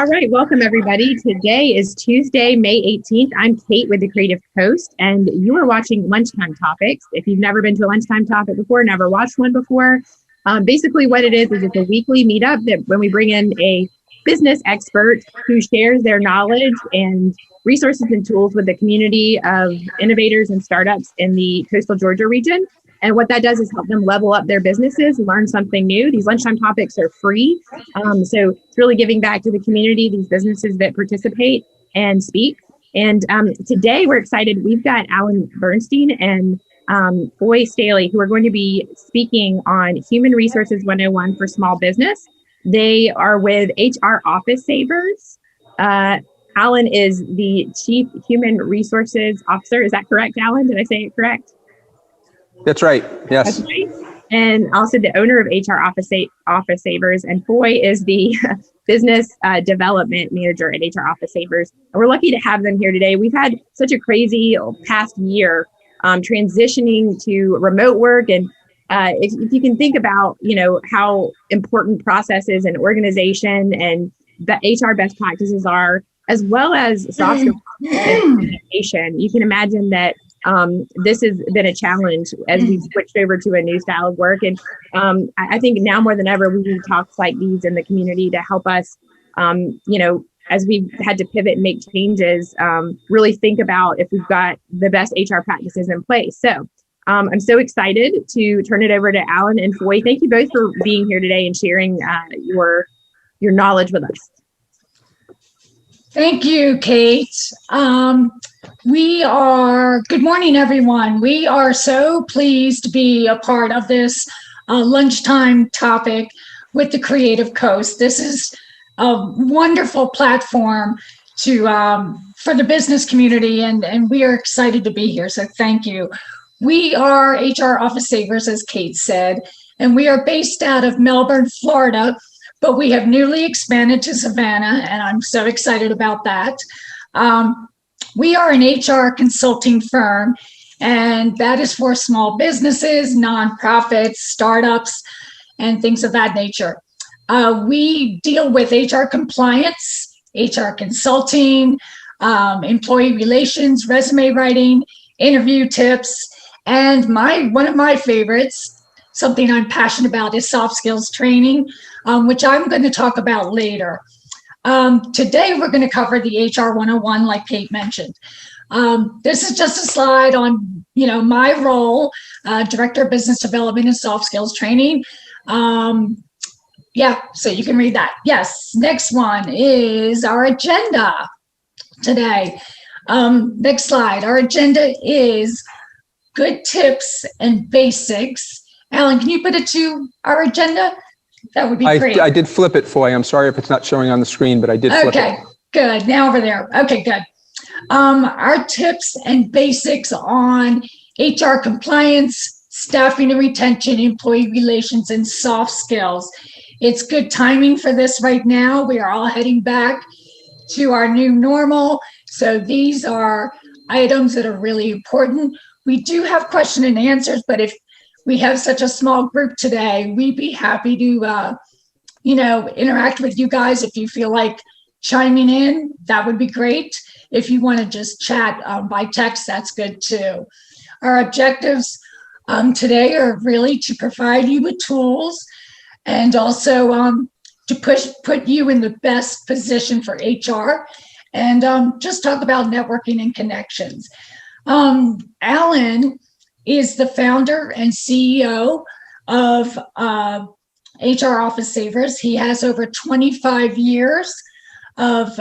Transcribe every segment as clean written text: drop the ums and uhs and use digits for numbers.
All right, welcome everybody. Today is Tuesday, May 18th. I'm Kate with the Creative Coast, and you are watching Lunchtime Topics. If you've never been to a lunchtime topic before, never watched one before, basically what it is it's a weekly meetup that when we bring in a business expert who shares their knowledge and resources and tools with the community of innovators and startups in the coastal Georgia region. And what that does is help them level up their businesses, learn something new. These lunchtime topics are free. So it's really giving back to the community, these businesses that participate and speak. And today we're excited. We've got Alan Bernstein and Staley, who are going to be speaking on Human Resources 101 for small business. They are with HR Office Savers. Alan is the Chief Human Resources Officer. Is that correct, Alan? Did I say it correct? That's right. Yes. That's right. And also the owner of HR Office Savers. And Foy is the business development manager at HR Office Savers. And we're lucky to have them here today. We've had such a crazy past year transitioning to remote work. And if you can think about, how important processes and organization and the HR best practices are, as well as soft skills communication, you can imagine that this has been a challenge as we've switched over to a new style of work. And I think now more than ever, we need talks like these in the community to help us, as we've had to pivot and make changes, really think about if we've got the best HR practices in place. So I'm so excited to turn it over to Alan and Foy. Thank you both for being here today and sharing your knowledge with us. Thank you, Kate. Good morning, everyone. We are so pleased to be a part of this lunchtime topic with the Creative Coast. This is a wonderful platform for the business community, and we are excited to be here, so thank you. We are HR Office Savers, as Kate said, and we are based out of Melbourne, Florida, but we have newly expanded to Savannah, and I'm so excited about that. We are an HR consulting firm, and that is for small businesses, nonprofits, startups, and things of that nature. We deal with HR compliance, HR consulting, employee relations, resume writing, interview tips, and one of my favorites, something I'm passionate about, is soft skills training, which I'm going to talk about later. Today, we're going to cover the HR 101, like Kate mentioned. This is just a slide on, my role, Director of Business Development and Soft Skills Training. So you can read that. Yes, next one is our agenda today. Next slide. Our agenda is good tips and basics. Alan, can you put it to our agenda? That would be great. I did flip it for you. I'm sorry if it's not showing on the screen, but I did flip it. Okay, good. Now over there. Okay, good. Our tips and basics on HR compliance, staffing and retention, employee relations, and soft skills. It's good timing for this right now. We are all heading back to our new normal. So these are items that are really important. We do have question and answers, but if we have such a small group today, we'd be happy to, interact with you guys. If you feel like chiming in, that would be great. If you want to just chat by text, that's good too. Our objectives today are really to provide you with tools and also to put you in the best position for HR and just talk about networking and connections. Alan is the founder and CEO of HR Office Savers. He has over 25 years of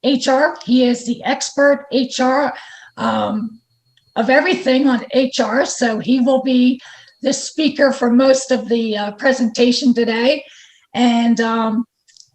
HR. He is the expert HR of everything on HR. So he will be the speaker for most of the presentation today. And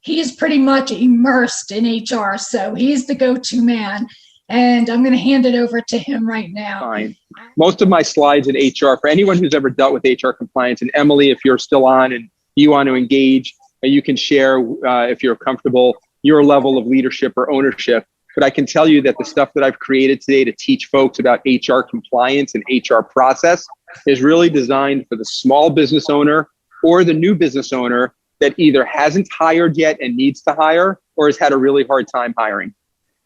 he is pretty much immersed in HR. So he's the go-to man. And I'm going to hand it over to him right now. Fine. Most of my slides in HR, for anyone who's ever dealt with HR compliance, and Emily, if you're still on and you want to engage, you can share, if you're comfortable, your level of leadership or ownership. But I can tell you that the stuff that I've created today to teach folks about HR compliance and HR process is really designed for the small business owner or the new business owner that either hasn't hired yet and needs to hire, or has had a really hard time hiring.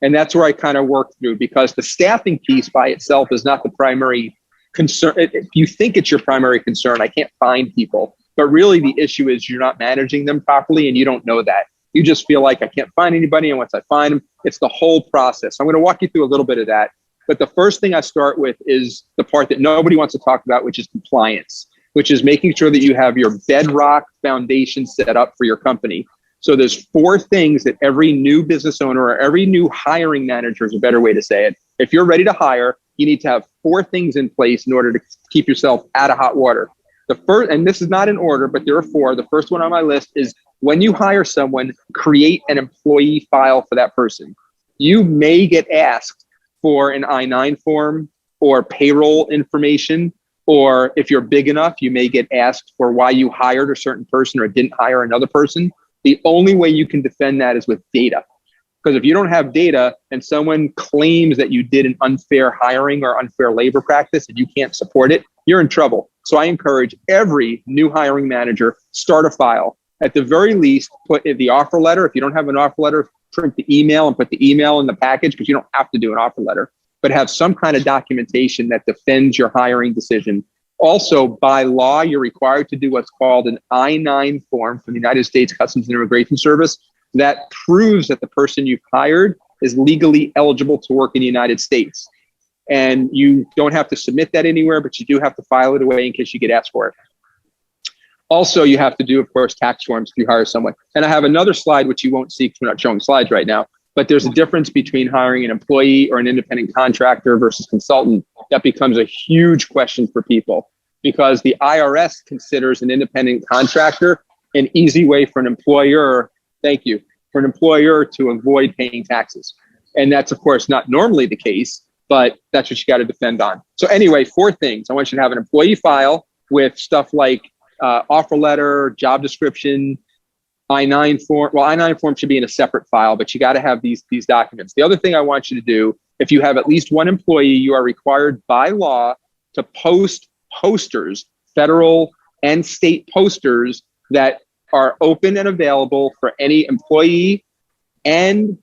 And that's where I kind of work through, because the staffing piece by itself is not the primary concern. If you think it's your primary concern, I can't find people, but really the issue is you're not managing them properly and you don't know that. You just feel like I can't find anybody, and once I find them, it's the whole process. I'm going to walk you through a little bit of that. But the first thing I start with is the part that nobody wants to talk about, which is compliance, which is making sure that you have your bedrock foundation set up for your company. So there's 4 things that every new business owner or every new hiring manager is a better way to say it. If you're ready to hire, you need to have 4 things in place in order to keep yourself out of hot water. The first, and this is not in order, but there are 4. The first one on my list is when you hire someone, create an employee file for that person. You may get asked for an I-9 form or payroll information, or if you're big enough, you may get asked for why you hired a certain person or didn't hire another person. The only way you can defend that is with data. Because if you don't have data and someone claims that you did an unfair hiring or unfair labor practice and you can't support it, you're in trouble. So I encourage every new hiring manager, start a file. At the very least, put in the offer letter. If you don't have an offer letter, print the email and put the email in the package, because you don't have to do an offer letter, but have some kind of documentation that defends your hiring decision. Also, by law, you're required to do what's called an I-9 form from the United States Customs and Immigration Service that proves that the person you've hired is legally eligible to work in the United States. And you don't have to submit that anywhere, but you do have to file it away in case you get asked for it. Also, you have to do, of course, tax forms if you hire someone. And I have another slide, which you won't see because we're not showing slides right now, but there's a difference between hiring an employee or an independent contractor versus consultant. That becomes a huge question for people because the IRS considers an independent contractor an easy way for an employer, for an employer to avoid paying taxes. And that's, of course, not normally the case, but that's what you got to defend on. So anyway, 4 things. I want you to have an employee file with stuff like offer letter, job description, I-9 form. Well, I-9 form should be in a separate file, but you got to have these documents. The other thing I want you to do, if you have at least 1 employee, you are required by law to post posters, federal and state posters that are open and available for any employee and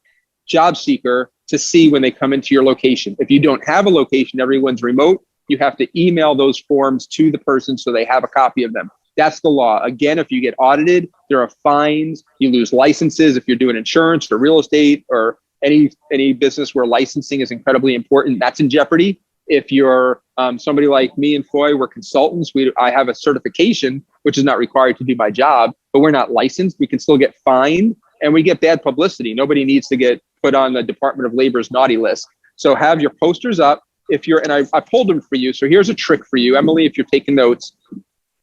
job seeker to see when they come into your location. If you don't have a location, everyone's remote, you have to email those forms to the person so they have a copy of them. That's the law. Again, if you get audited, there are fines. You lose licenses if you're doing insurance or real estate or any business where licensing is incredibly important. That's in jeopardy. If you're somebody like me and Foy, we're consultants. I have a certification, which is not required to do my job, but we're not licensed. We can still get fined and we get bad publicity. Nobody needs to get put on the Department of Labor's naughty list. So have your posters up. And I pulled them for you. So here's a trick for you, Emily, if you're taking notes.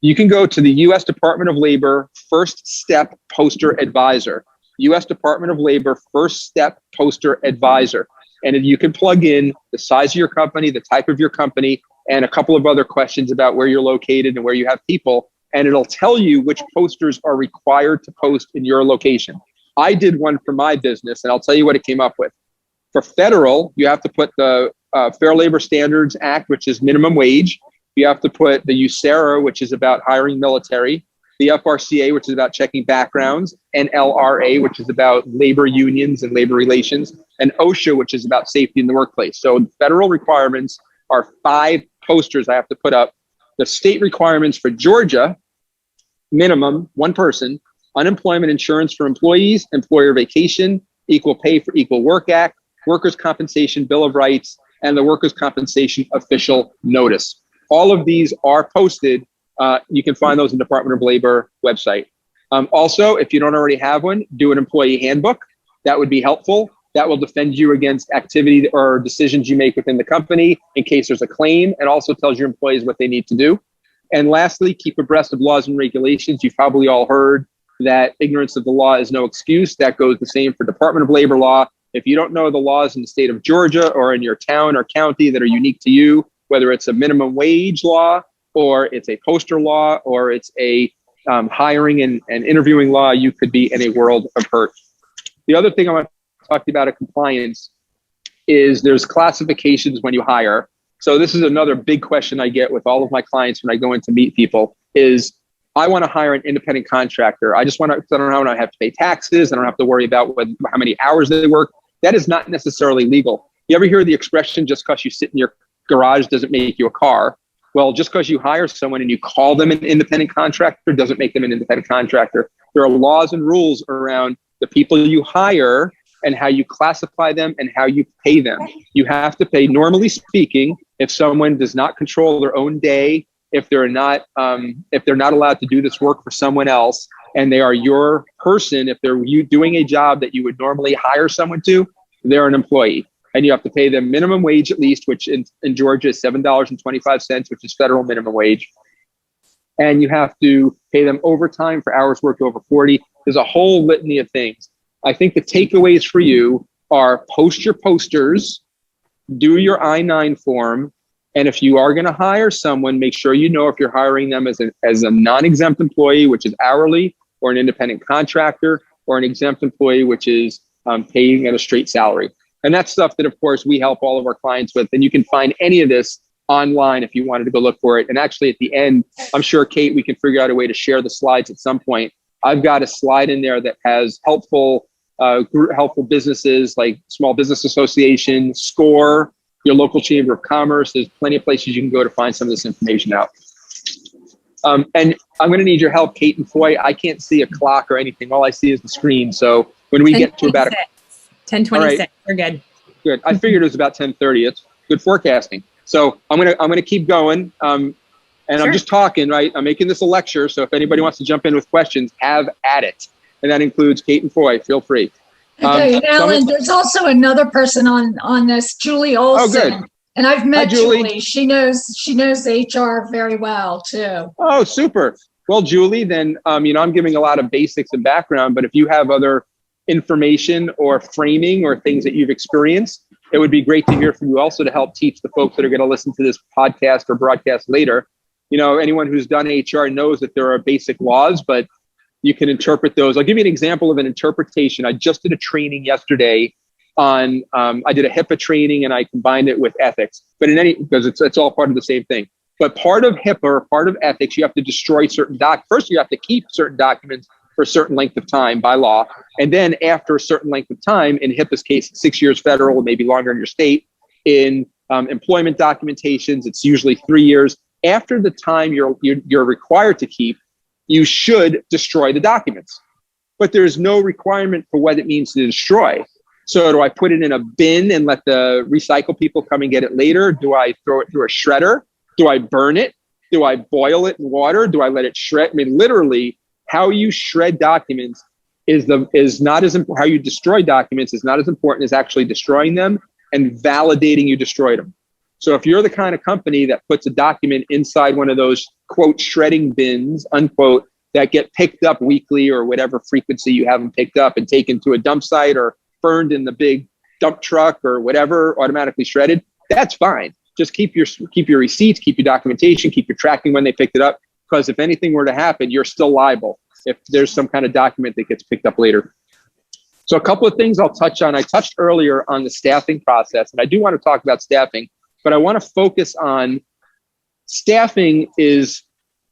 You can go to the U.S. Department of Labor First Step Poster Advisor, U.S. Department of Labor First Step Poster Advisor. And you can plug in the size of your company, the type of your company, and a couple of other questions about where you're located and where you have people. And it'll tell you which posters are required to post in your location. I did one for my business, and I'll tell you what it came up with. For federal, you have to put the Fair Labor Standards Act, which is minimum wage. You have to put the USERRA, which is about hiring military, the FRCA, which is about checking backgrounds, and LRA, which is about labor unions and labor relations, and OSHA, which is about safety in the workplace. So federal requirements are 5 posters I have to put up. The state requirements for Georgia, minimum, 1 person, unemployment insurance for employees, employer vacation, equal pay for equal work act, workers' compensation bill of rights, and the workers' compensation official notice. All of these are posted. You can find those in the Department of Labor website. Also, if you don't already have one, do an employee handbook. That would be helpful. That will defend you against activity or decisions you make within the company in case there's a claim, and also tells your employees what they need to do. And lastly, keep abreast of laws and regulations. You've probably all heard that ignorance of the law is no excuse. That goes the same for Department of Labor law. If you don't know the laws in the state of Georgia or in your town or county that are unique to you, whether it's a minimum wage law or it's a poster law or it's a hiring and interviewing law, you could be in a world of hurt. The other thing I want to talk to you about at compliance is there's classifications when you hire. So this is another big question I get with all of my clients when I go in to meet people is, I want to hire an independent contractor. I don't have to pay taxes. I don't have to worry about how many hours they work. That is not necessarily legal. You ever hear the expression, just because you sit in your garage doesn't make you a car? Well, just because you hire someone and you call them an independent contractor doesn't make them an independent contractor. There are laws and rules around the people you hire and how you classify them and how you pay them. You have to pay, normally speaking, if someone does not control their own day, if they're not allowed to do this work for someone else, and they are your person, if they're you doing a job that you would normally hire someone to, they're an employee. And you have to pay them minimum wage at least, which in Georgia is $7.25, which is federal minimum wage. And you have to pay them overtime for hours worked over 40. There's a whole litany of things. I think the takeaways for you are post your posters, do your I-9 form, and if you are going to hire someone, make sure you know if you're hiring them as a non-exempt employee, which is hourly, or an independent contractor, or an exempt employee, which is paying at a straight salary. And that's stuff that, of course, we help all of our clients with. And you can find any of this online if you wanted to go look for it. And actually, at the end, I'm sure, Kate, we can figure out a way to share the slides at some point. I've got a slide in there that has helpful businesses like Small Business Association, SCORE, your local Chamber of Commerce. There's plenty of places you can go to find some of this information out. And I'm going to need your help, Kate and Foy. I can't see a clock or anything. All I see is the screen. So when we get to about 10:26, right, we're good. Good. I figured it was about 10:30. It's good forecasting. So I'm gonna keep going. And sure. I'm just talking, right? I'm making this a lecture. So if anybody wants to jump in with questions, have at it. And that includes Kate and Foy. Feel free. Okay, Alan, there's also another person on this, Julie Olson. Oh, good. And I've met Julie. She knows HR very well too. Oh, super. Well, Julie, then I'm giving a lot of basics and background, but if you have other information or framing or things that you've experienced, it would be great to hear from you also to help teach the folks that are going to listen to this podcast or broadcast later. Anyone who's done HR knows that there are basic laws, but you can interpret those. I'll give you an example of an interpretation. I just did a training yesterday on, I did a HIPAA training and I combined it with ethics, but because it's all part of the same thing. But part of HIPAA or part of ethics, you have to destroy certain first you have to keep certain documents for a certain length of time by law. And then after a certain length of time, in HIPAA's case, 6 years federal, maybe longer in your state. In employment documentations, it's usually 3 years. After the time you're required to keep, you should destroy the documents. But there's no requirement for what it means to destroy. So do I put it in a bin and let the recycle people come and get it later? Do I throw it through a shredder? Do I burn it? Do I boil it in water? Do I let it shred? I mean, literally, how you shred documents is not as important. How you destroy documents is not as important as actually destroying them and validating you destroyed them. So if you're the kind of company that puts a document inside one of those, quote, shredding bins, unquote, that get picked up weekly or whatever frequency you have them picked up and taken to a dump site or burned in the big dump truck or whatever, automatically shredded, that's fine. Just keep your receipts, keep your documentation, keep your tracking when they picked it up. Because if anything were to happen, you're still liable if there's some kind of document that gets picked up later. So a couple of things I'll touch on. I touched earlier on the staffing process, and I do want to talk about staffing, but I want to focus on staffing is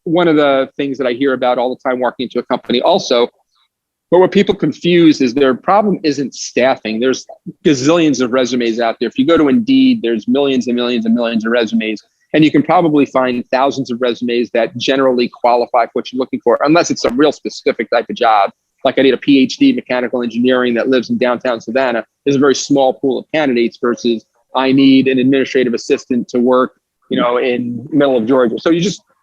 one of the things that I hear about all the time walking into a company also. But what people confuse is their problem isn't staffing. There's gazillions of resumes out there. If you go to Indeed, there's millions and millions and millions of resumes. And you can probably find thousands of resumes that generally qualify for what you're looking for, unless it's a real specific type of job. Like I did a PhD in mechanical engineering that lives in downtown Savannah. There's a very small pool of candidates versus I need an administrative assistant to work, in middle of Georgia. So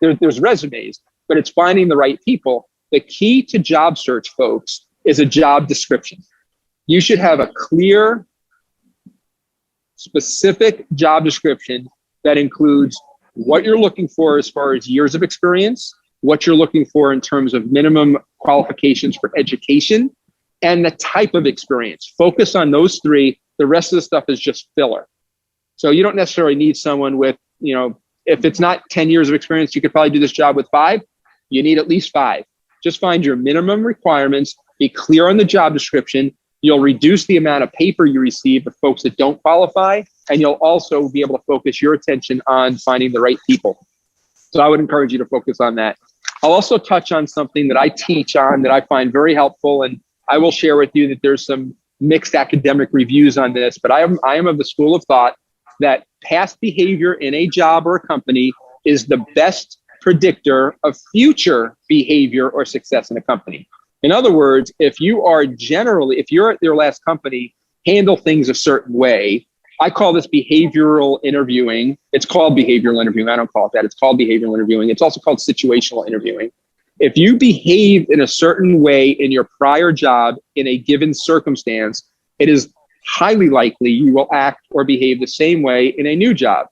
there's resumes, but it's finding the right people. The key to job search, folks, is a job description. You should have a clear, specific job description that includes what you're looking for as far as years of experience, what you're looking for in terms of minimum qualifications for education, and the type of experience. Focus on those three. The rest of the stuff is just filler. So you don't necessarily need someone with, if it's not 10 years of experience, you could probably do this job with 5. You need at least 5. Just find your minimum requirements, be clear on the job description. You'll reduce the amount of paper you receive with folks that don't qualify, and you'll also be able to focus your attention on finding the right people. So I would encourage you to focus on that. I'll also touch on something that I teach on that I find very helpful, and I will share with you that there's some mixed academic reviews on this, but I am of the school of thought that past behavior in a job or a company is the best predictor of future behavior or success in a company. In other words, if you're at your last company, handle things a certain way. I call this behavioral interviewing. It's called behavioral interviewing. I don't call it that. It's called behavioral interviewing. It's also called situational interviewing. If you behaved in a certain way in your prior job in a given circumstance, it is highly likely you will act or behave the same way in a new job.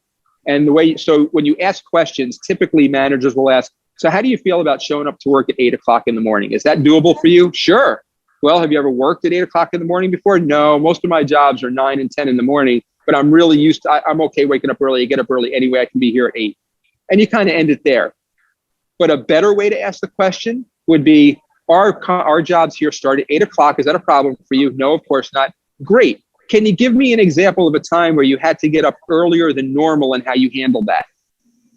And so when you ask questions, typically managers will ask, so how do you feel about showing up to work at 8 o'clock in the morning? Is that doable for you? Sure. Well, have you ever worked at 8 o'clock in the morning before? No, most of my jobs are 9 and 10 in the morning, but I'm really used to, I'm okay waking up early. I get up early anyway. I can be here at 8. And you kind of end it there. But a better way to ask the question would be, our jobs here start at 8 o'clock. Is that a problem for you? No, of course not. Great. Can you give me an example of a time where you had to get up earlier than normal and how you handled that?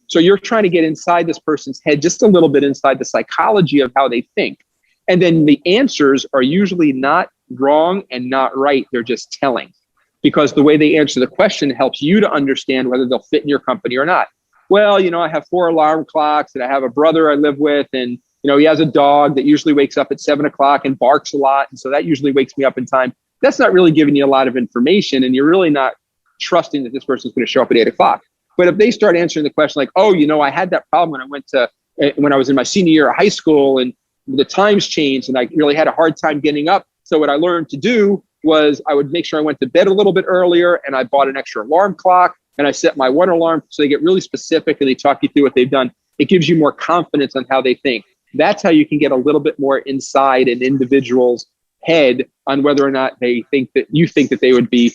So you're trying to get inside this person's head, just a little bit inside the psychology of how they think. And then the answers are usually not wrong and not right. They're just telling, because the way they answer the question helps you to understand whether they'll fit in your company or not. Well, I have 4 alarm clocks and I have a brother I live with, and he has a dog that usually wakes up at 7 o'clock and barks a lot. And so that usually wakes me up in time. That's not really giving you a lot of information, and you're really not trusting that this person's going to show up at 8 o'clock. But if they start answering the question like, oh, I had that problem when I was in my senior year of high school, and the times changed and I really had a hard time getting up. So what I learned to do was I would make sure I went to bed a little bit earlier, and I bought an extra alarm clock, and I set my one alarm. So they get really specific and they talk you through what they've done. It gives you more confidence on how they think. That's how you can get a little bit more inside an individual's head on whether or not you think that they would be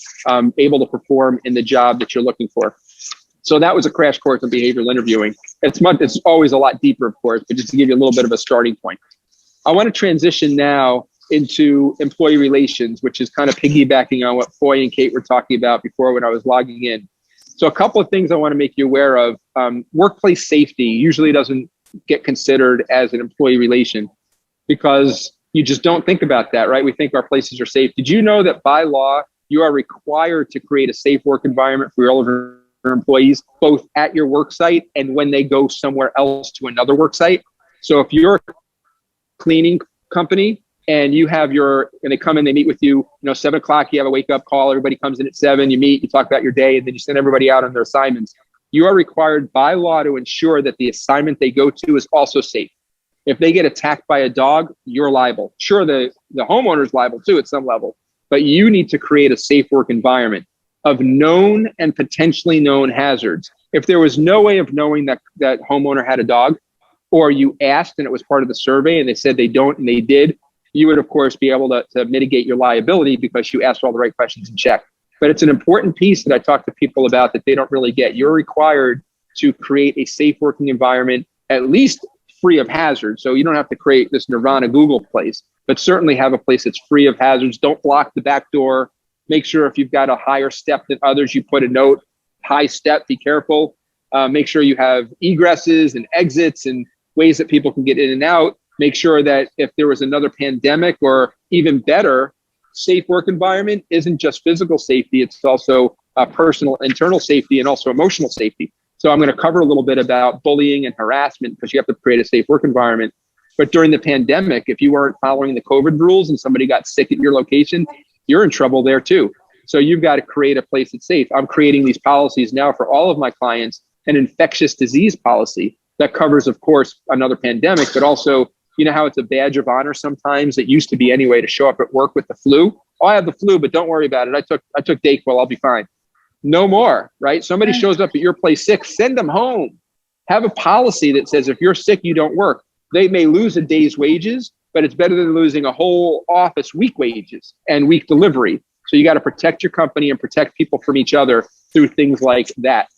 able to perform in the job that you're looking for. So that was a crash course on behavioral interviewing. It's always a lot deeper, of course, but just to give you a little bit of a starting point. I want to transition now into employee relations, which is kind of piggybacking on what Foy and Kate were talking about before when I was logging in. So a couple of things I want to make you aware of. Workplace safety usually doesn't get considered as an employee relation because you just don't think about that, right? We think our places are safe. Did you know that by law, you are required to create a safe work environment for all of your employees, both at your work site and when they go somewhere else to another work site? So if you're a cleaning company and and they come in, they meet with you, 7 o'clock, you have a wake up call, everybody comes in at 7, you meet, you talk about your day, and then you send everybody out on their assignments. You are required by law to ensure that the assignment they go to is also safe. If they get attacked by a dog, you're liable. Sure, the homeowner's liable too at some level, but you need to create a safe work environment of known and potentially known hazards. If there was no way of knowing that homeowner had a dog, or you asked and it was part of the survey and they said they don't and they did, you would of course be able to mitigate your liability because you asked all the right questions and checked. But it's an important piece that I talk to people about that they don't really get. You're required to create a safe working environment, at least free of hazards. So you don't have to create this Nirvana Google place, but certainly have a place that's free of hazards. Don't block the back door. Make sure if you've got a higher step than others, you put a note, high step, be careful. Make sure you have egresses and exits and ways that people can get in and out. Make sure that if there was another pandemic, or even better, safe work environment isn't just physical safety, it's also personal, internal safety, and also emotional safety. So I'm going to cover a little bit about bullying and harassment because you have to create a safe work environment. But during the pandemic, if you weren't following the COVID rules and somebody got sick at your location, you're in trouble there too. So you've got to create a place that's safe. I'm creating these policies now for all of my clients, an infectious disease policy that covers, of course, another pandemic, but also, how it's a badge of honor sometimes, it used to be anyway, to show up at work with the flu. Oh, I have the flu, but don't worry about it. I took Dayquil, I'll be fine. No more, right? Somebody shows up at your place sick, send them home. Have a policy that says if you're sick, you don't work. They may lose a day's wages, but it's better than losing a whole office week wages and week delivery. So you got to protect your company and protect people from each other through things like that.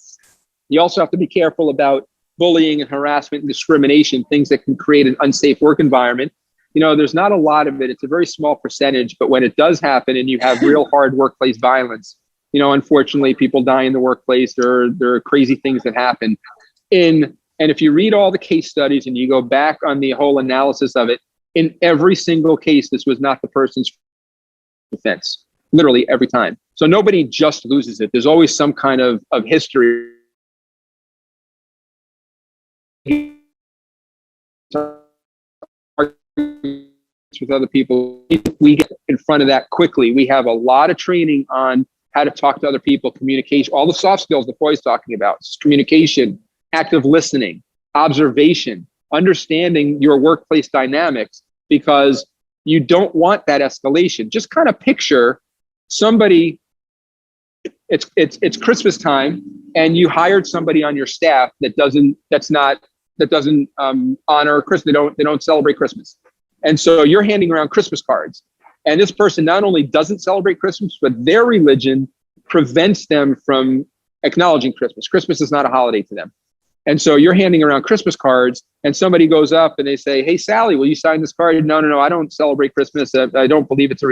You also have to be careful about bullying and harassment and discrimination, things that can create an unsafe work environment. There's not a lot of it. It's a very small percentage, but when it does happen and you have real hard workplace violence, unfortunately, people die in the workplace. There are crazy things that happen. In And if you read all the case studies and you go back on the whole analysis of it, in every single case, this was not the person's defense, literally every time. So nobody just loses it. There's always some kind of history. With other people, we get in front of that quickly. We have a lot of training on how to talk to other people, communication, all the soft skills that Foy's talking about, communication, active listening, observation, understanding your workplace dynamics, because you don't want that escalation. Just kind of picture somebody, it's Christmas time, and you hired somebody on your staff that doesn't honor Christmas. They don't celebrate Christmas. And so you're handing around Christmas cards. And this person not only doesn't celebrate Christmas, but their religion prevents them from acknowledging Christmas. Christmas is not a holiday to them. And so you're handing around Christmas cards, and somebody goes up and they say, "Hey, Sally, will you sign this card?" No, I don't celebrate Christmas. I don't believe it's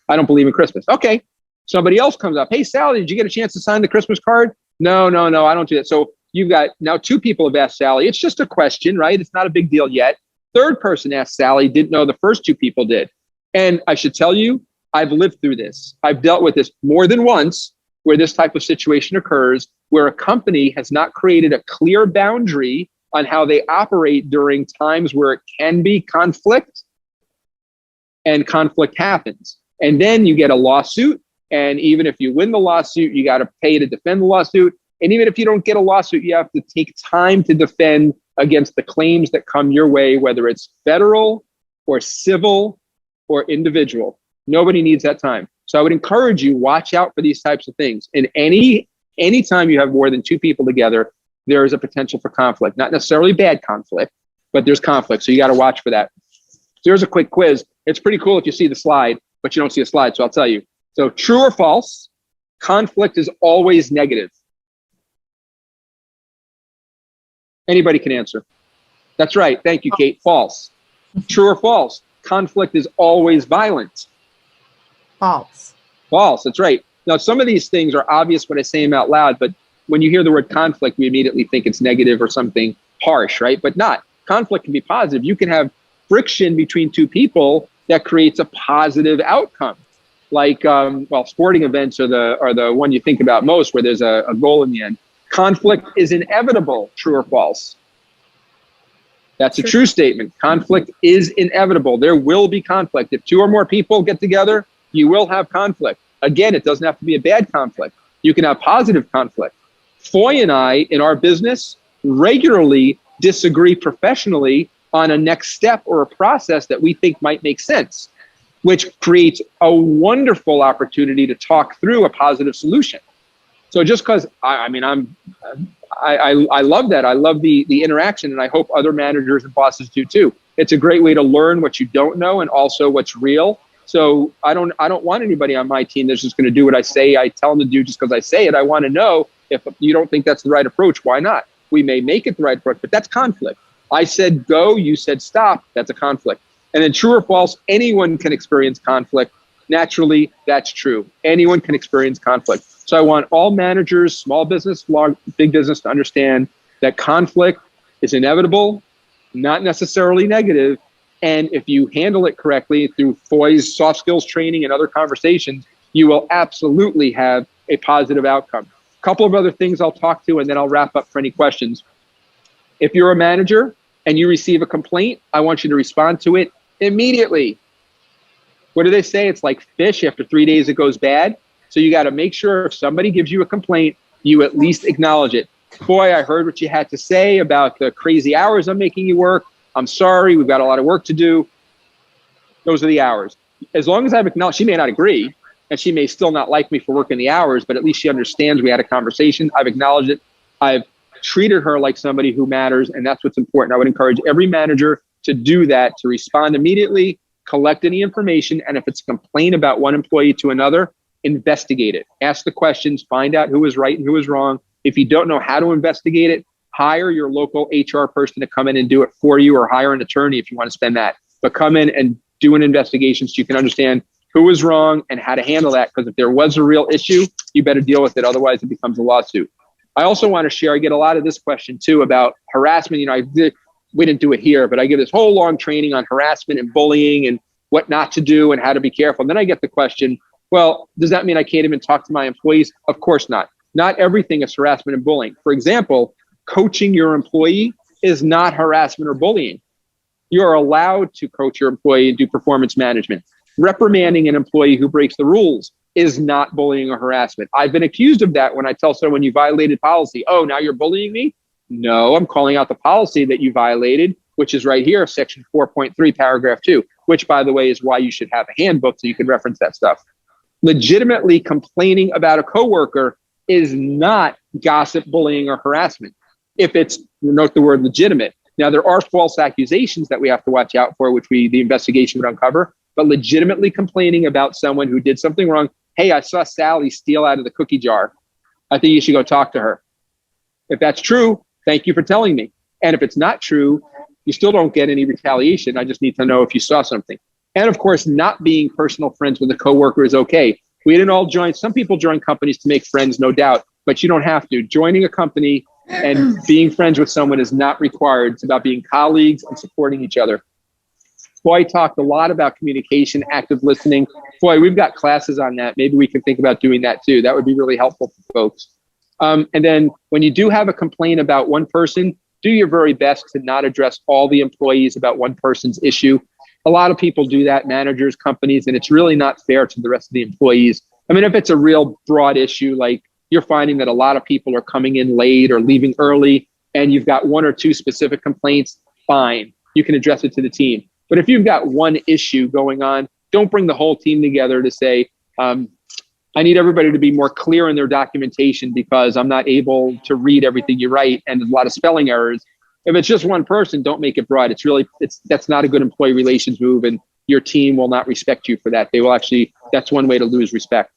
I don't believe in Christmas. Okay. Somebody else comes up. "Hey, Sally, did you get a chance to sign the Christmas card?" No, I don't do that. So you've got now 2 people have asked Sally. It's just a question, right? It's not a big deal yet. Third person asked Sally, didn't know the first 2 people did. And I should tell you, I've lived through this. I've dealt with this more than once, where this type of situation occurs, where a company has not created a clear boundary on how they operate during times where it can be conflict, and conflict happens. And then you get a lawsuit. And even if you win the lawsuit, you got to pay to defend the lawsuit. And even if you don't get a lawsuit, you have to take time to defend against the claims that come your way, whether it's federal or civil or individual. Nobody needs that time. So I would encourage you, watch out for these types of things. And anytime you have more than 2 people together, there is a potential for conflict. Not necessarily bad conflict, but there's conflict. So you got to watch for that. So here's a quick quiz. It's pretty cool if you see the slide, but you don't see a slide, so I'll tell you. So true or false, conflict is always negative. Anybody can answer. That's right. Thank you, Kate. False. True or false, conflict is always violent. False. False. That's right. Now, some of these things are obvious when I say them out loud, but when you hear the word conflict, we immediately think it's negative or something harsh, right? But not. Conflict can be positive. You can have friction between 2 people that creates a positive outcome. Like, sporting events are the one you think about most, where there's a goal in the end. Conflict is inevitable. True or false? That's a true statement. Conflict is inevitable. There will be conflict. If 2 or more people get together, you will have conflict. Again, it doesn't have to be a bad conflict. You can have positive conflict. Foy and I, in our business, regularly disagree professionally on a next step or a process that we think might make sense, which creates a wonderful opportunity to talk through a positive solution. So just because I love that. I love the interaction, and I hope other managers and bosses do too. It's a great way to learn what you don't know and also what's real. So I don't want anybody on my team that's just going to do what I say. I tell them to do just because I say it. I want to know, if you don't think that's the right approach, why not? We may make it the right approach, but that's conflict. I said go, you said stop. That's a conflict. And then true or false, anyone can experience conflict. Naturally, that's true. Anyone can experience conflict. So I want all managers, small business, big business, to understand that conflict is inevitable, not necessarily negative. And if you handle it correctly through Foy's soft skills training and other conversations, you will absolutely have a positive outcome. A couple of other things I'll talk to, and then I'll wrap up for any questions. If you're a manager and you receive a complaint, I want you to respond to it immediately. What do they say? It's like fish. After 3 days, it goes bad. So you got to make sure if somebody gives you a complaint, you at least acknowledge it. Boy, I heard what you had to say about the crazy hours I'm making you work. I'm sorry. We've got a lot of work to do. Those are the hours. As long as I've acknowledged, she may not agree, and she may still not like me for working the hours, but at least she understands we had a conversation. I've acknowledged it. I've treated her like somebody who matters, and that's what's important. I would encourage every manager to do that, to respond immediately, collect any information, and if it's a complaint about one employee to another, investigate it. Ask the questions, find out who is right and who is wrong. If you don't know how to investigate it, hire your local HR person to come in and do it for you, or hire an attorney if you want to spend that. But come in and do an investigation so you can understand who is wrong and how to handle that. Because if there was a real issue, you better deal with it. Otherwise, it becomes a lawsuit. I also want to share, I get a lot of this question too about harassment. We didn't do it here, but I give this whole long training on harassment and bullying and what not to do and how to be careful. And then I get the question, well, does that mean I can't even talk to my employees? Of course not. Not everything is harassment and bullying. For example, coaching your employee is not harassment or bullying. You are allowed to coach your employee and do performance management. Reprimanding an employee who breaks the rules is not bullying or harassment. I've been accused of that when I tell someone you violated policy. Oh, now you're bullying me? No, I'm calling out the policy that you violated, which is right here, section 4.3, paragraph 2, which, by the way, is why you should have a handbook so you can reference that stuff. Legitimately complaining about a coworker is not gossip, bullying, or harassment. If it's, note the word legitimate. Now, there are false accusations that we have to watch out for, which the investigation would uncover, but legitimately complaining about someone who did something wrong. Hey, I saw Sally steal out of the cookie jar. I think you should go talk to her. If that's true, thank you for telling me. And if it's not true, you still don't get any retaliation. I just need to know if you saw something. And of course, not being personal friends with a coworker is okay. We didn't all join. Some people join companies to make friends, no doubt, but you don't have to. Joining a company and being friends with someone is not required. It's about being colleagues and supporting each other. Boy, talked a lot about communication, active listening. Boy, we've got classes on that. Maybe we can think about doing that too. That would be really helpful for folks. And then when you do have a complaint about one person, do your very best to not address all the employees about one person's issue. A lot of people do that, managers, companies, and it's really not fair to the rest of the employees. I mean, if it's a real broad issue, like you're finding that a lot of people are coming in late or leaving early, and you've got one or two specific complaints, fine, you can address it to the team. But if you've got one issue going on, don't bring the whole team together to say, I need everybody to be more clear in their documentation because I'm not able to read everything you write and there's a lot of spelling errors. If it's just one person, don't make it broad. That's not a good employee relations move, and your team will not respect you for that. They will actually, that's one way to lose respect.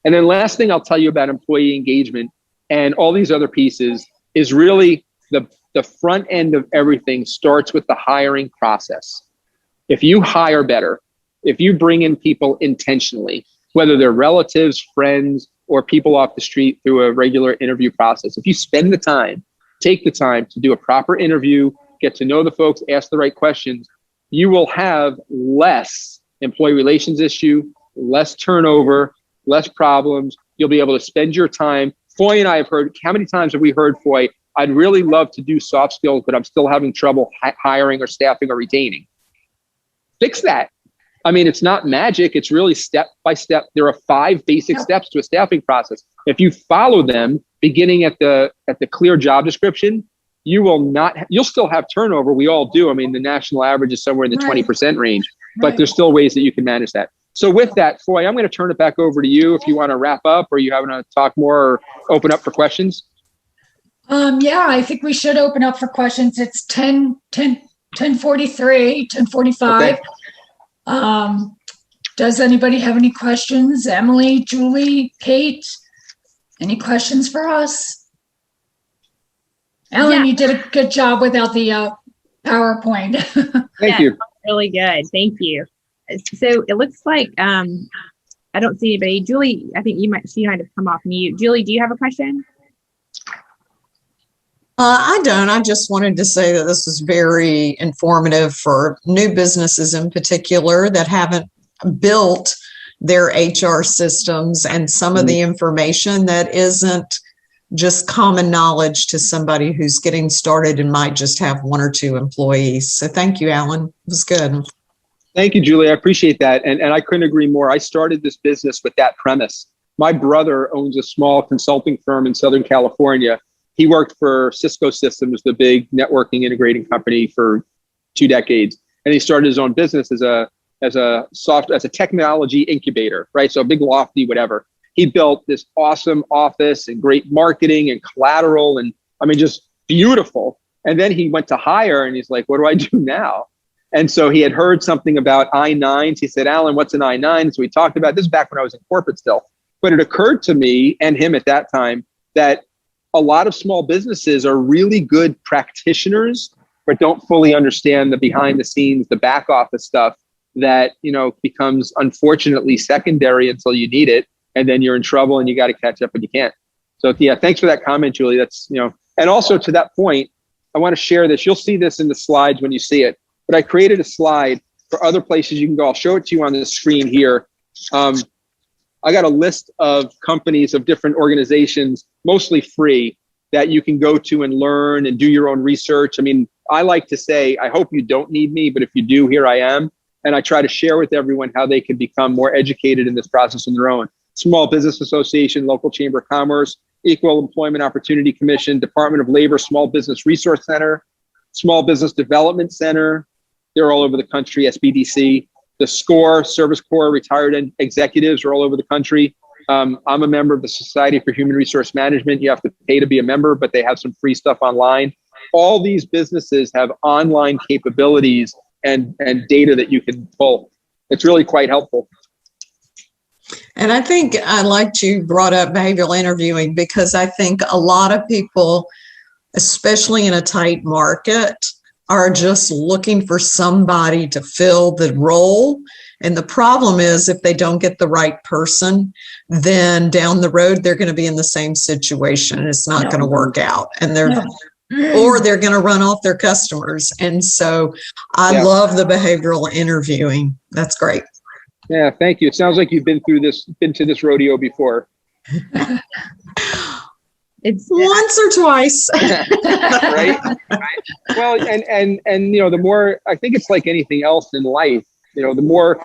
And then last thing I'll tell you about employee engagement and all these other pieces is really the front end of everything starts with the hiring process. If you hire better, if you bring in people intentionally, whether they're relatives, friends, or people off the street through a regular interview process, if you spend the time, take the time to do a proper interview, get to know the folks, ask the right questions, you will have less employee relations issue, less turnover, less problems. You'll be able to spend your time. Foy and I have heard, how many times have we heard, Foy, I'd really love to do soft skills, but I'm still having trouble hiring or staffing or retaining. Fix that. I mean, it's not magic. It's really step by step. There are 5 basic steps to a staffing process. If you follow them, beginning at the clear job description, you'll still have turnover. We all do. I mean, the national average is somewhere in the 20% range, but there's still ways that you can manage that. So with that, Foy, I'm going to turn it back over to you if you want to wrap up or you want to talk more or open up for questions. Yeah, I think we should open up for questions. It's 10:43, 10:45. Okay. Does anybody have any questions? Emily, Julie, Kate, any questions for us? Ellen, you did a good job without the PowerPoint. Thank you. Really good. Thank you. So it looks like I don't see anybody. Julie, I think she might have come off mute. Julie, do you have a question? I don't. I just wanted to say that this was very informative for new businesses in particular that haven't built their HR systems and some of the information that isn't just common knowledge to somebody who's getting started and might just have 1 or 2 employees. So thank you, Alan. It was good. Thank you, Julie. I appreciate that. And I couldn't agree more. I started this business with that premise. My brother owns a small consulting firm in Southern California. He worked for Cisco Systems, the big networking integrating company, for 2 decades. And he started his own business as a technology incubator, right? So a big lofty, whatever. He built this awesome office and great marketing and collateral and I mean, just beautiful. And then he went to hire and he's like, what do I do now? And so he had heard something about I-9s. He said, Alan, what's an I-9? So we talked about this back when I was in corporate still. But it occurred to me and him at that time that a lot of small businesses are really good practitioners, but don't fully understand the behind the scenes, the back office stuff that, becomes unfortunately secondary until you need it. And then you're in trouble and you got to catch up and you can't. So yeah, thanks for that comment, Julie. That's, and also to that point, I want to share this. You'll see this in the slides when you see it, but I created a slide for other places you can go. I'll show it to you on the screen here. I got a list of companies of different organizations, mostly free, that you can go to and learn and do your own research. I mean, I like to say, I hope you don't need me, but if you do, here I am. And I try to share with everyone how they can become more educated in this process on their own. Small Business Association, local Chamber of Commerce, Equal Employment Opportunity Commission, Department of Labor, Small Business Resource Center, Small Business Development Center. They're all over the country, SBDC. The SCORE, Service Corps, retired executives are all over the country. I'm a member of the Society for Human Resource Management. You have to pay to be a member, but they have some free stuff online. All these businesses have online capabilities and data that you can pull. It's really quite helpful. And I think I liked you brought up behavioral interviewing, because I think a lot of people, especially in a tight market, are just looking for somebody to fill the role. And the problem is, if they don't get the right person, then down the road, they're going to be in the same situation. It's not going to work out. And or they're going to run off their customers. And so I love the behavioral interviewing. That's great. Yeah, thank you. It sounds like you've been to this rodeo before. It's once or twice. Right. Well, and the more, I think it's like anything else in life, the more,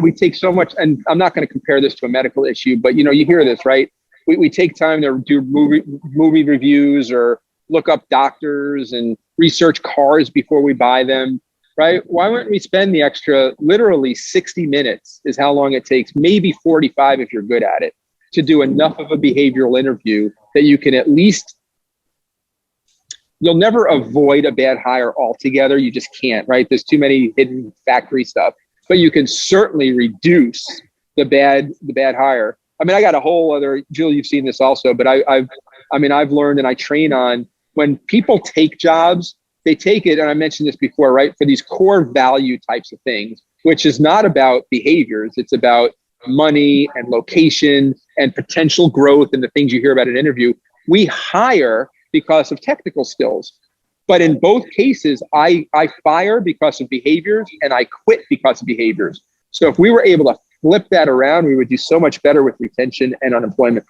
we take so much, and I'm not going to compare this to a medical issue, but you hear this, right? We take time to do movie reviews or look up doctors and research cars before we buy them, right? Why wouldn't we spend the extra, literally 60 minutes is how long it takes, maybe 45 if you're good at it, to do enough of a behavioral interview that you can at least, you'll never avoid a bad hire altogether. You just can't, right? There's too many hidden factory stuff, but you can certainly reduce the bad hire. I got a whole other, Julie, you've seen this also, but I've learned and I train on, when people take jobs, they take it, and I mentioned this before, right? For these core value types of things, which is not about behaviors. It's about money and location and potential growth and the things you hear about in an interview. We hire because of technical skills. But in both cases, I fire because of behaviors and I quit because of behaviors. So if we were able to flip that around, we would do so much better with retention and unemployment.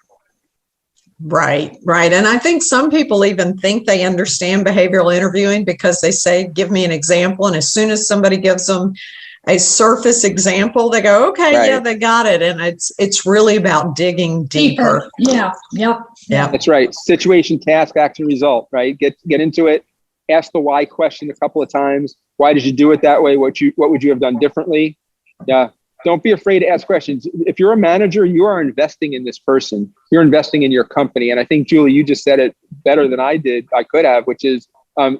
Right. And I think some people even think they understand behavioral interviewing because they say, give me an example. And as soon as somebody gives them a surface example, they go, okay, right. Yeah, they got it. And it's really about digging deeper. Yeah. That's right. Situation, task, action, result, right? Get into it. Ask the why question a couple of times. Why did you do it that way? What would you have done differently? Yeah. Don't be afraid to ask questions. If you're a manager, you are investing in this person. You're investing in your company. And I think, Julie, you just said it better than I could have, which is,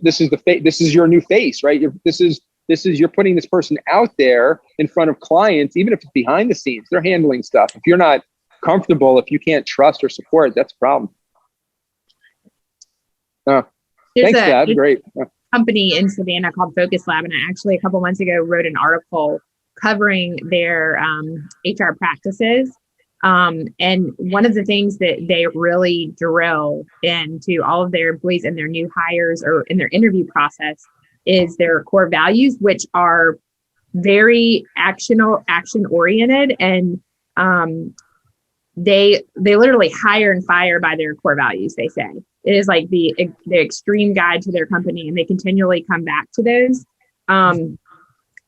this is your new face, right? You're putting this person out there in front of clients, even if it's behind the scenes, they're handling stuff. If you're not comfortable, if you can't trust or support, that's a problem. Thanks, Dad. Great. Company in Savannah called Focus Lab. And I actually, a couple months ago, wrote an article covering their HR practices. And one of the things that they really drill into all of their employees and their new hires or in their interview process is their core values, which are very action oriented. And they literally hire and fire by their core values, they say. It is like the extreme guide to their company, and they continually come back to those.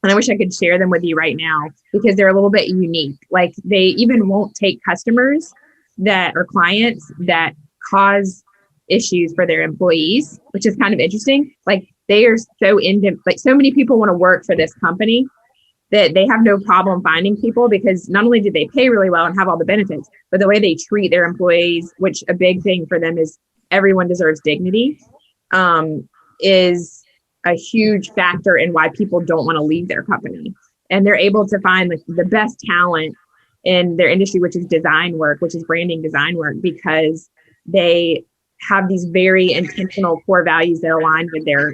And I wish I could share them with you right now because they're a little bit unique. Like they even won't take customers that are clients that cause issues for their employees, which is kind of interesting. Like they are so so many people want to work for this company that they have no problem finding people because not only do they pay really well and have all the benefits, but the way they treat their employees, which a big thing for them is everyone deserves dignity, is a huge factor in why people don't want to leave their company. And they're able to find the best talent in their industry, which is design work, which is branding design work, because they have these very intentional core values that align with their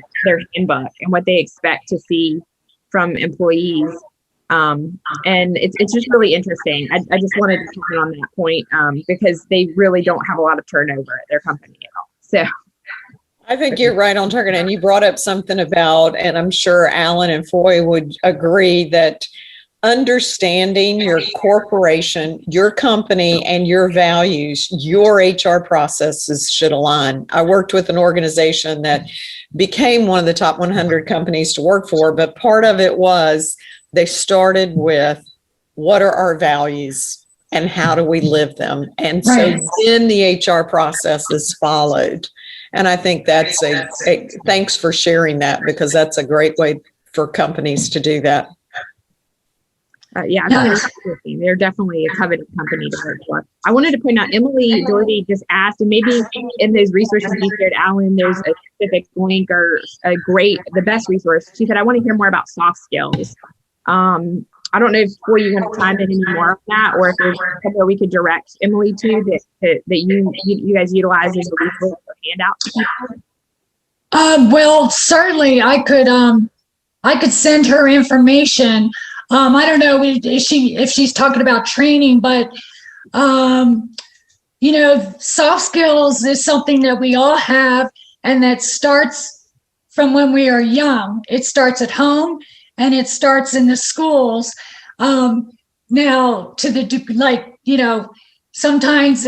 handbook and what they expect to see from employees. And it's just really interesting. I just wanted to comment on that point because they really don't have a lot of turnover at their company at all. So I think you're right on target. And you brought up something about, and I'm sure Alan and Foy would agree, that understanding your corporation, your company, and your values, your HR processes should align. I worked with an organization that became one of the top 100 companies to work for, but part of it was they started with, what are our values and how do we live them? And so then the HR processes followed. And I think that's a thanks for sharing that, because that's a great way for companies to do that. Yeah, they're definitely a coveted company to work for. I wanted to point out, Emily Doherty just asked, and maybe in those resources you shared, Alan, there's a specific link or the best resource. She said, I want to hear more about soft skills. I don't know if you want to chime in any more on that, or if there's somewhere we could direct Emily to that you guys utilize as a resource or handout to people. Well, certainly I could send her information. I don't know if she's talking about training, but soft skills is something that we all have, and that starts from when we are young. It starts at home and it starts in the schools. Now, sometimes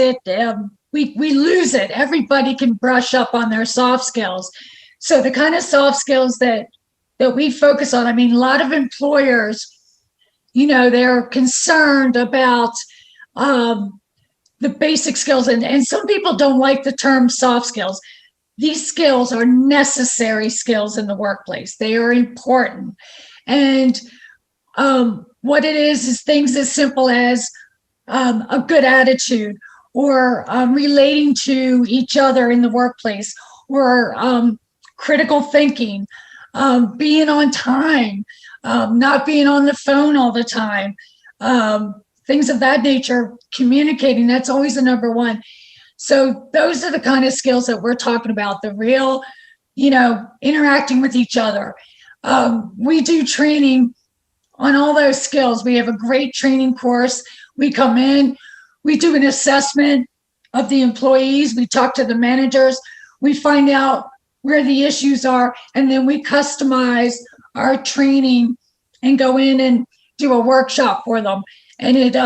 we lose it. Everybody can brush up on their soft skills. So the kind of soft skills that we focus on, a lot of employers, they're concerned about the basic skills, and some people don't like the term soft skills. These skills are necessary skills in the workplace. They are important. And what it is things as simple as a good attitude, or relating to each other in the workplace, or critical thinking, being on time, not being on the phone all the time, things of that nature, communicating, that's always the number one. So those are the kind of skills that we're talking about, the real, interacting with each other. We do training on all those skills. We have a great training course. We come in, we do an assessment of the employees, we talk to the managers, we find out where the issues are, and then we customize our training and go in and do a workshop for them. And it,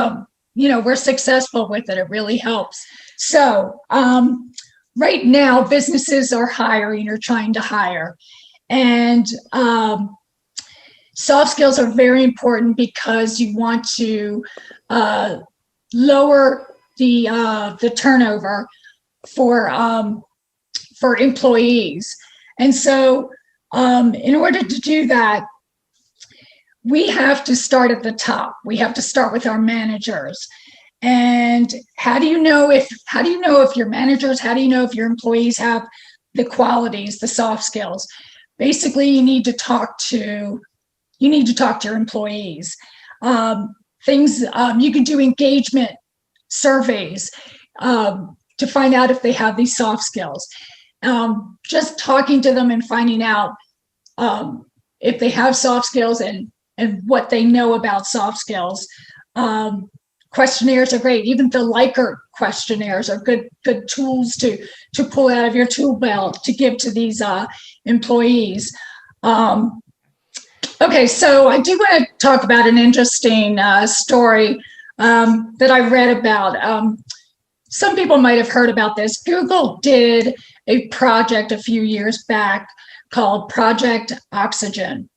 we're successful with it. It really helps. So right now, businesses are hiring or trying to hire. And soft skills are very important because you want to lower the turnover for employees. And so in order to do that, we have to start at the top. We have to start with our managers. And how do you know if your managers, how do you know if your employees have the qualities, the soft skills? Basically, you need to talk to your employees. You can do engagement surveys to find out if they have these soft skills. Just talking to them and finding out if they have soft skills and what they know about soft skills. Questionnaires are great. Even the Likert questionnaires are good tools to pull out of your tool belt to give to these employees. Okay, so I do want to talk about an interesting story that I read about. Some people might have heard about this. Google did a project a few years back called Project Oxygen.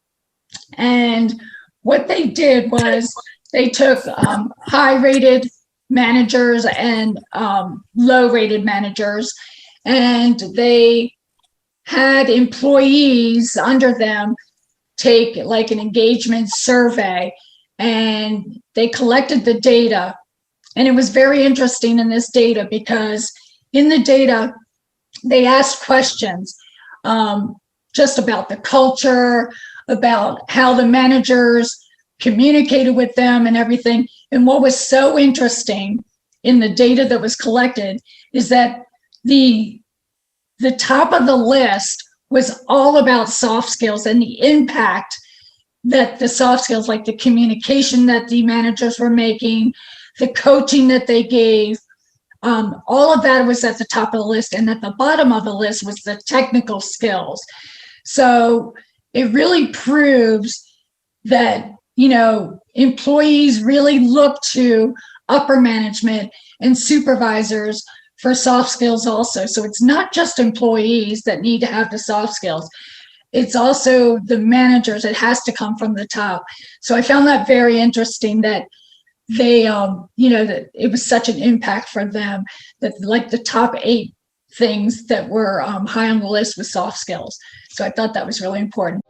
And what they did was they took high-rated managers and low-rated managers, and they had employees under them take like an engagement survey, and they collected the data. And it was very interesting in this data because in the data, they asked questions just about the culture, about how the managers communicated with them and everything. And what was so interesting in the data that was collected is that the top of the list was all about soft skills and the impact that the soft skills, like the communication that the managers were making, the coaching that they gave, all of that was at the top of the list. And at the bottom of the list was the technical skills. So it really proves that, employees really look to upper management and supervisors for soft skills also. So it's not just employees that need to have the soft skills. It's also the managers. It has to come from the top. So I found that very interesting that they, that it was such an impact for them, that like the top 8 things that were high on the list was soft skills. So I thought that was really important.